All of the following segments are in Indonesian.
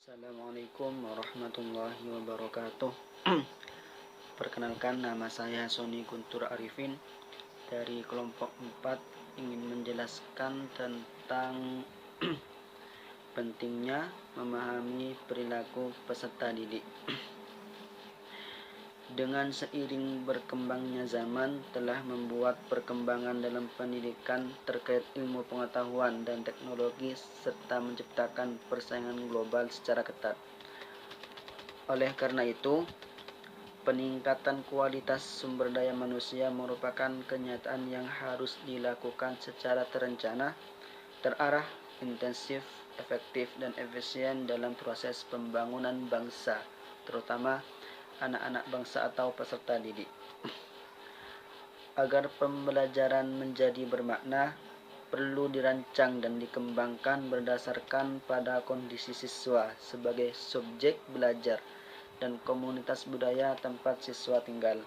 Assalamualaikum warahmatullahi wabarakatuh. Perkenalkan, nama saya Sony Guntur Arifin dari kelompok 4, ingin menjelaskan tentang pentingnya memahami perilaku peserta didik. Dengan seiring berkembangnya zaman telah membuat perkembangan dalam pendidikan terkait ilmu pengetahuan dan teknologi serta menciptakan persaingan global secara ketat. Oleh karena itu, peningkatan kualitas sumber daya manusia merupakan kenyataan yang harus dilakukan secara terencana, terarah, intensif, efektif, dan efisien dalam proses pembangunan bangsa, terutama anak-anak bangsa atau peserta didik. Agar pembelajaran menjadi bermakna, perlu dirancang dan dikembangkan berdasarkan pada kondisi siswa sebagai subjek belajar dan komunitas budaya tempat siswa tinggal.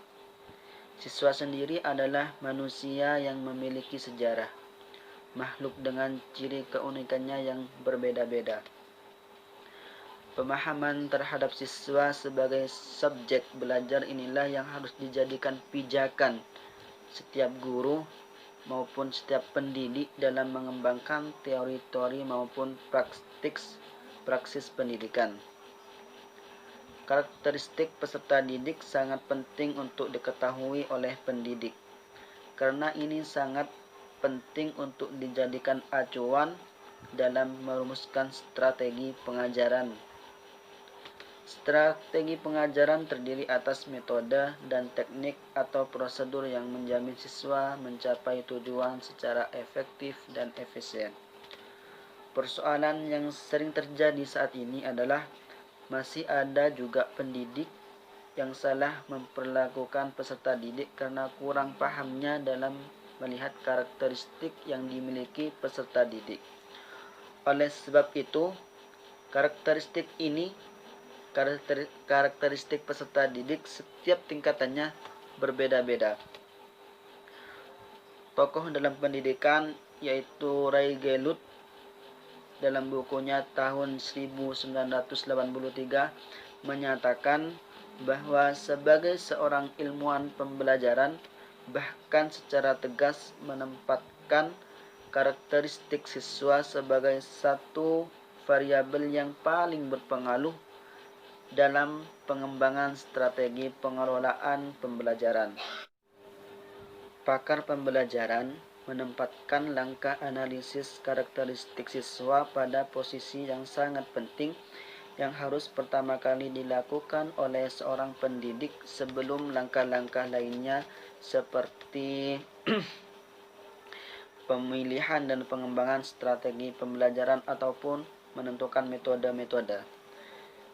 Siswa sendiri adalah manusia yang memiliki sejarah, makhluk dengan ciri keunikannya yang berbeda-beda. Pemahaman terhadap siswa sebagai subjek belajar inilah yang harus dijadikan pijakan setiap guru maupun setiap pendidik dalam mengembangkan teori-teori maupun praksis pendidikan. Karakteristik peserta didik sangat penting untuk diketahui oleh pendidik, karena ini sangat penting untuk dijadikan acuan dalam merumuskan strategi pengajaran. Strategi pengajaran terdiri atas metode dan teknik atau prosedur yang menjamin siswa mencapai tujuan secara efektif dan efisien. Persoalan yang sering terjadi saat ini adalah masih ada juga pendidik yang salah memperlakukan peserta didik karena kurang pahamnya dalam melihat karakteristik yang dimiliki peserta didik. Oleh sebab itu, karakteristik peserta didik setiap tingkatannya berbeda-beda. Tokoh dalam pendidikan yaitu Ray Gelut dalam bukunya tahun 1983 menyatakan bahwa sebagai seorang ilmuwan pembelajaran bahkan secara tegas menempatkan karakteristik siswa sebagai satu variabel yang paling berpengaruh dalam pengembangan strategi pengelolaan pembelajaran. Pakar pembelajaran menempatkan langkah analisis karakteristik siswa pada posisi yang sangat penting yang harus pertama kali dilakukan oleh seorang pendidik sebelum langkah-langkah lainnya seperti pemilihan dan pengembangan strategi pembelajaran ataupun menentukan metode-metode.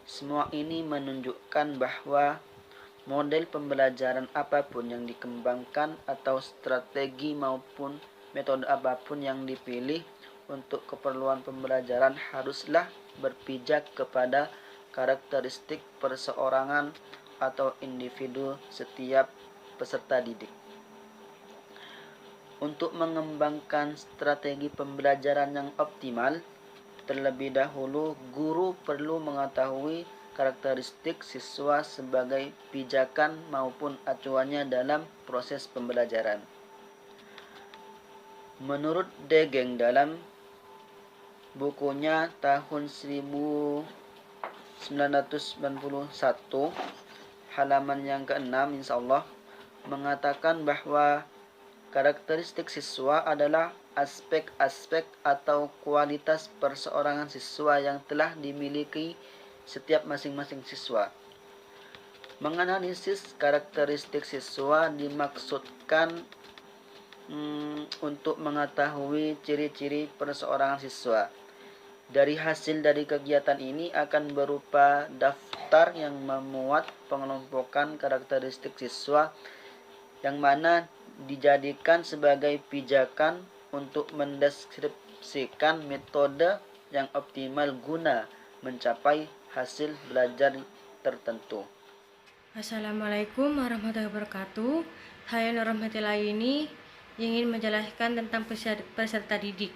Semua ini menunjukkan bahwa model pembelajaran apapun yang dikembangkan atau strategi maupun metode apapun yang dipilih untuk keperluan pembelajaran haruslah berpijak kepada karakteristik perseorangan atau individu setiap peserta didik. Untuk mengembangkan strategi pembelajaran yang optimal, terlebih dahulu guru perlu mengetahui karakteristik siswa sebagai pijakan maupun acuannya dalam proses pembelajaran. Menurut Degeng dalam bukunya tahun 1991 halaman yang ke-6 insyaallah mengatakan bahwa karakteristik siswa adalah aspek-aspek atau kualitas perseorangan siswa yang telah dimiliki setiap masing-masing siswa. Menganalisis karakteristik siswa dimaksudkan untuk mengetahui ciri-ciri perseorangan siswa. Dari hasil dari kegiatan ini akan berupa daftar yang memuat pengelompokan karakteristik siswa yang mana dijadikan sebagai pijakan untuk mendeskripsikan metode yang optimal guna mencapai hasil belajar tertentu. Assalamualaikum warahmatullahi wabarakatuh. Saya Nur Rahmatillah ini ingin menjelaskan tentang peserta didik.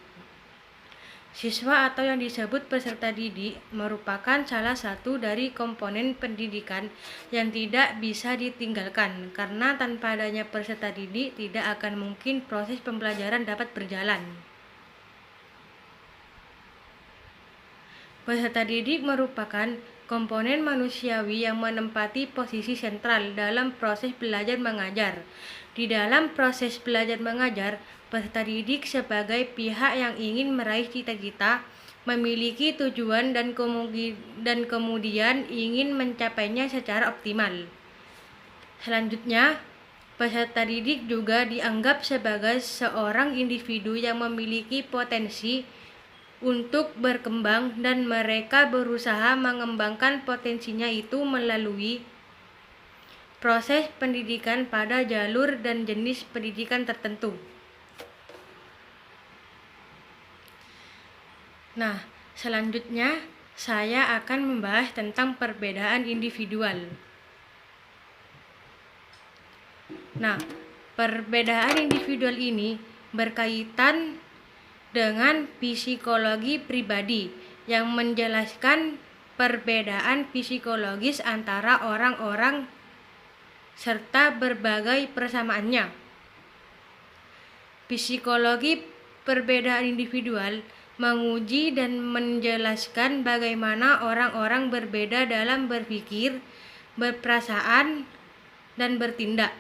Siswa atau yang disebut peserta didik merupakan salah satu dari komponen pendidikan yang tidak bisa ditinggalkan, karena tanpa adanya peserta didik tidak akan mungkin proses pembelajaran dapat berjalan. Peserta didik merupakan komponen manusiawi yang menempati posisi sentral dalam proses belajar mengajar. Di dalam proses belajar mengajar, peserta didik sebagai pihak yang ingin meraih cita-cita, memiliki tujuan dan kemudian ingin mencapainya secara optimal. Selanjutnya, peserta didik juga dianggap sebagai seorang individu yang memiliki potensi untuk berkembang dan mereka berusaha mengembangkan potensinya itu melalui proses pendidikan pada jalur dan jenis pendidikan tertentu. Nah, selanjutnya saya akan membahas tentang perbedaan individual. Nah, perbedaan individual ini berkaitan dengan psikologi pribadi yang menjelaskan perbedaan psikologis antara orang-orang serta berbagai persamaannya. Psikologi perbedaan individual menguji dan menjelaskan bagaimana orang-orang berbeda dalam berpikir, berperasaan, dan bertindak.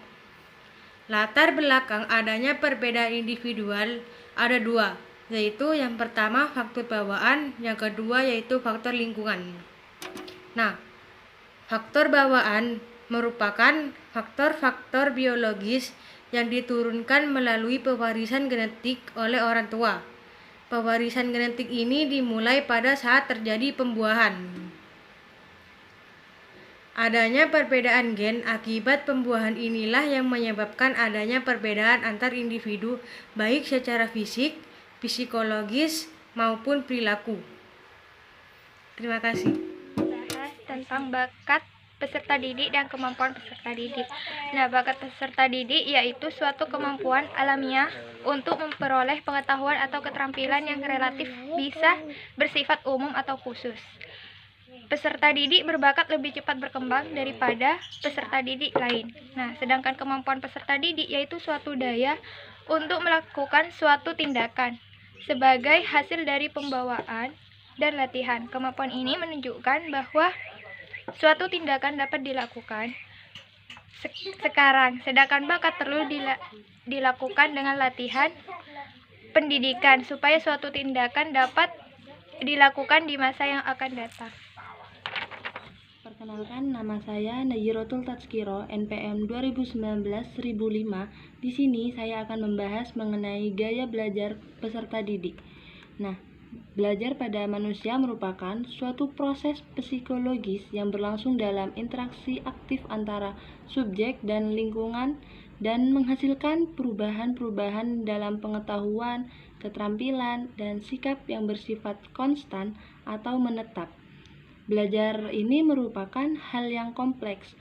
Latar belakang adanya perbedaan individual ada dua, yaitu yang pertama faktor bawaan, yang kedua yaitu faktor lingkungan. Nah, faktor bawaan merupakan faktor-faktor biologis yang diturunkan melalui pewarisan genetik oleh orang tua. Pewarisan genetik ini dimulai pada saat terjadi pembuahan. Adanya perbedaan gen akibat pembuahan inilah yang menyebabkan adanya perbedaan antar individu baik secara fisik, psikologis, maupun perilaku. Terima kasih. Bahas tentang bakat peserta didik dan kemampuan peserta didik. Nah, bakat peserta didik yaitu suatu kemampuan alamiah untuk memperoleh pengetahuan atau keterampilan yang relatif bisa bersifat umum atau khusus. Peserta didik berbakat lebih cepat berkembang daripada peserta didik lain. Nah, sedangkan kemampuan peserta didik yaitu suatu daya untuk melakukan suatu tindakan sebagai hasil dari pembawaan dan latihan. Kemampuan ini menunjukkan bahwa suatu tindakan dapat dilakukan sekarang, sedangkan bakat perlu dilakukan dengan latihan pendidikan supaya suatu tindakan dapat dilakukan di masa yang akan datang. Perkenalkan, nama saya Najirotul Tazkiro, NPM 2019-1005. Di sini saya akan membahas mengenai gaya belajar peserta didik. Nah, belajar pada manusia merupakan suatu proses psikologis yang berlangsung dalam interaksi aktif antara subjek dan lingkungan dan menghasilkan perubahan-perubahan dalam pengetahuan, keterampilan, dan sikap yang bersifat konstan atau menetap. Belajar ini merupakan hal yang kompleks.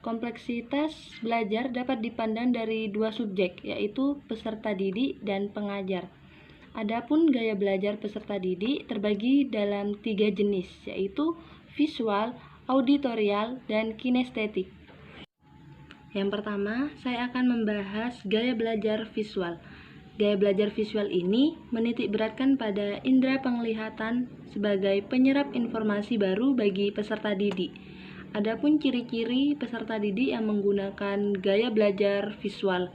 Kompleksitas belajar dapat dipandang dari dua subjek, yaitu peserta didik dan pengajar. Adapun gaya belajar peserta didik terbagi dalam 3 jenis, yaitu visual, auditorial, dan kinestetik. Yang pertama, saya akan membahas gaya belajar visual. Gaya belajar visual ini menitik beratkan pada indera penglihatan sebagai penyerap informasi baru bagi peserta didik. Adapun ciri-ciri peserta didik yang menggunakan gaya belajar visual.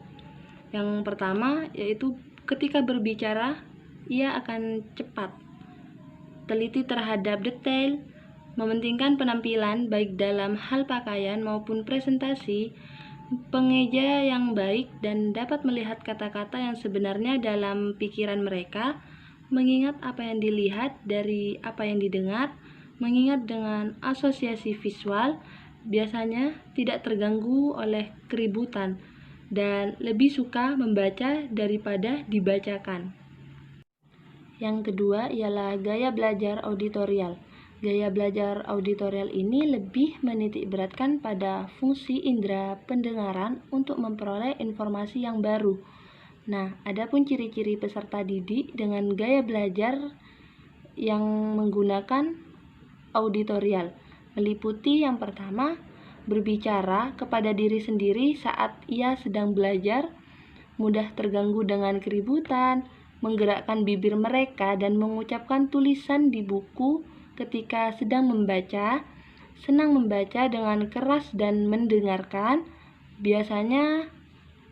Yang pertama yaitu ketika berbicara, ia akan cepat, teliti terhadap detail, mementingkan penampilan baik dalam hal pakaian maupun presentasi, pengeja yang baik dan dapat melihat kata-kata yang sebenarnya dalam pikiran mereka, mengingat apa yang dilihat dari apa yang didengar, mengingat dengan asosiasi visual, biasanya tidak terganggu oleh keributan, dan lebih suka membaca daripada dibacakan. Yang kedua ialah gaya belajar auditorial. Gaya belajar auditorial ini lebih menitik beratkan pada fungsi indera pendengaran untuk memperoleh informasi yang baru. Nah, adapun ciri-ciri peserta didik dengan gaya belajar yang menggunakan auditorial, meliputi yang pertama, berbicara kepada diri sendiri saat ia sedang belajar, mudah terganggu dengan keributan, menggerakkan bibir mereka dan mengucapkan tulisan di buku ketika sedang membaca, senang membaca dengan keras dan mendengarkan, biasanya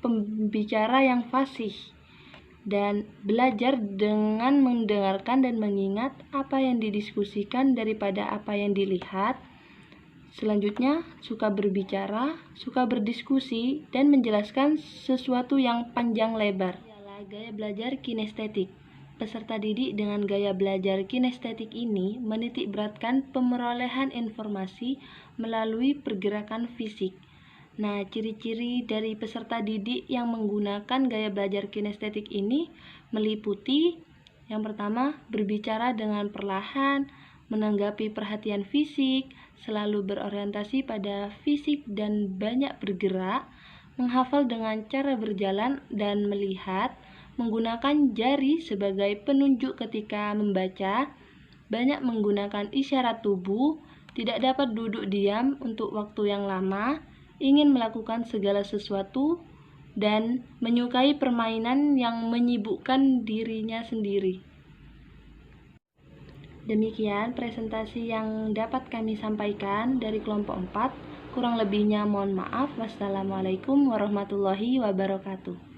pembicara yang fasih, dan belajar dengan mendengarkan dan mengingat apa yang didiskusikan daripada apa yang dilihat. Selanjutnya, suka berbicara, suka berdiskusi, dan menjelaskan sesuatu yang panjang lebar. Ialah gaya belajar kinestetik. Peserta didik dengan gaya belajar kinestetik ini menitik beratkan pemerolehan informasi melalui pergerakan fisik. Nah, ciri-ciri dari peserta didik yang menggunakan gaya belajar kinestetik ini meliputi yang pertama, berbicara dengan perlahan, menanggapi perhatian fisik, selalu berorientasi pada fisik dan banyak bergerak, menghafal dengan cara berjalan dan melihat, menggunakan jari sebagai penunjuk ketika membaca, banyak menggunakan isyarat tubuh, tidak dapat duduk diam untuk waktu yang lama, ingin melakukan segala sesuatu, dan menyukai permainan yang menyibukkan dirinya sendiri. Demikian presentasi yang dapat kami sampaikan dari kelompok 4. Kurang lebihnya mohon maaf. Wassalamualaikum warahmatullahi wabarakatuh.